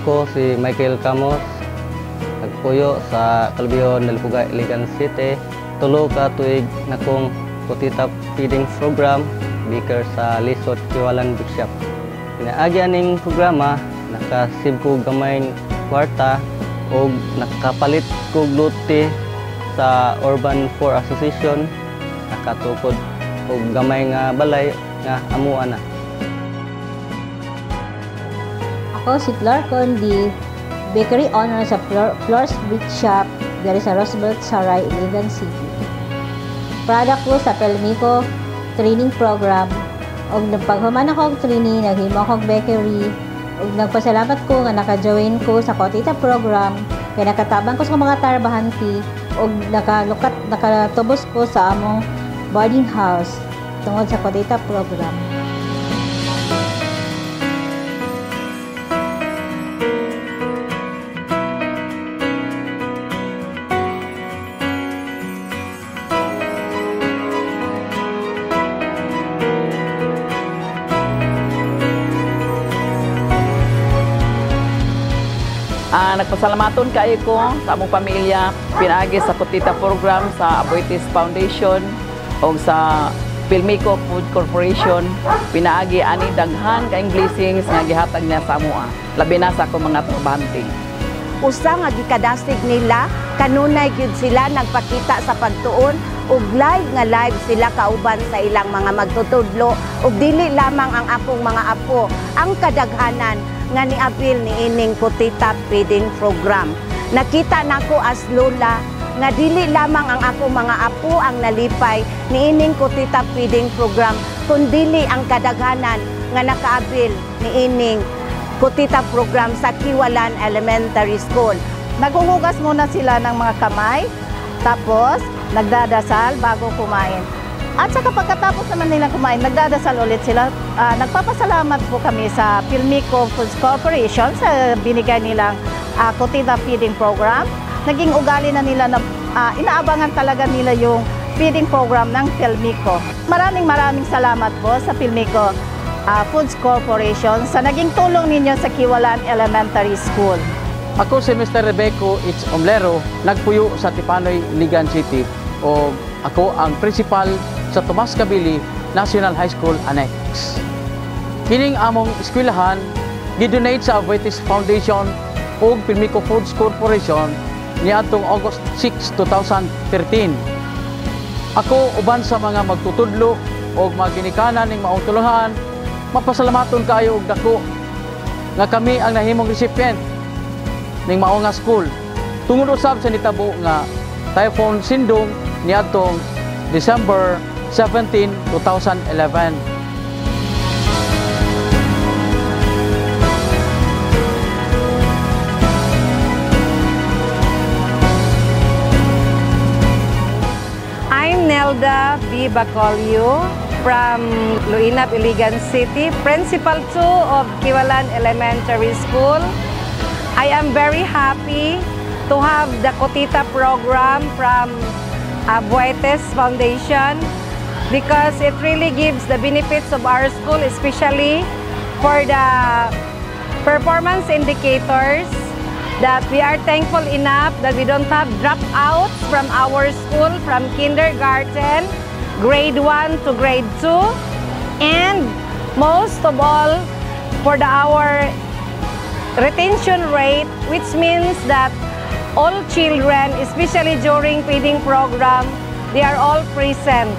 Ako si Michael Camos, nagpuyo sa Calbion, Dalpuga, Iligan City. Tulo ka tuig na kong Kutita Feeding Program, biker sa Lisod, Kiwalan, Bishop. Pinaagi aning programa, nakasib ko gamay kwarta o nakapalit ko gluti sa Urban 4 Association, nakatukod o gamay nga balay nga amuan na. Ako si Flor Condi, bakery owner sa Flor's Bake Shop dari sa Roosevelt Saray, Iligan City. Product ko sa Pelmico training program. Og nagpaghuman ako og training, naghimo ako og bakery. Og nagpasalamat ko nga naka-join ko sa Kutita program, kaya nakatabang ko sa mga tarbahanti og nakatubos ko sa among boarding house tungod sa Kutita program. Nagpasalamaton kayo ko sa among pamilya, pinaagi sa Kutita program sa Aboitiz Foundation o sa Pelmico Food Corporation. Pinaagi ani daghan kaayong blessings nga gihatag niya sa amoa, labi na sa akong mga trabahante. Usa nga gikadasig nila, kanunay gyud sila nagpakita sa pagtuon ug live sila kauban sa ilang mga magtutudlo ug dili lamang ang akong mga apo ang kadaghanan nga niapil ni ining Kutita Feeding Program. Nakita nako as lola nga dili lamang ang akong mga apo ang nalipay ni ining Kutita Feeding Program, kundili ang kadaghanan nga nakaabil ni ining Kutita Program sa Kiwalan Elementary School. Naghuhugas muna sila ng mga kamay, tapos nagdadasal bago kumain. At saka pagkatapos naman nila kumain, nagdadasal ulit sila. Nagpapasalamat po kami sa Pelmico Food Corporation sa binigay nilang Kutita Feeding Program. Naging ugali na nila na inaabangan talaga nila yung feeding program ng Pelmico. Maraming salamat po sa Pelmico Foods Corporation sa naging tulong ninyo sa Kiwalan Elementary School. Ako si Mr. Rebeco It's Omlero, nagpuyo sa Tipanoy, Iligan City, o ako ang principal sa Tomas Cabili National High School Annex. Kining among eskwelahan gidonate sa Aboitiz Foundation ug Pelmico Foods Corporation niadtong August 6, 2013. Ako uban sa mga magtutudlo ug maginikanan ning maong tuluhan, mapasalamaton kayo og dako nga kami ang nahimong recipient ning mao nga school. Tungod usab sa nitabo nga Typhoon Sindong niadtong December 17, 2011. I'm Nelda B. Bacolio from Luinap, Iligan City, Principal 2 of Kiwalan Elementary School. I am very happy to have the Kutita program from Aboitiz Foundation because it really gives the benefits of our school, especially for the performance indicators, that we are thankful enough that we don't have dropouts from our school from kindergarten, grade 1 to grade 2, and most of all for our retention rate, which means that all children, especially during feeding program, they are all present.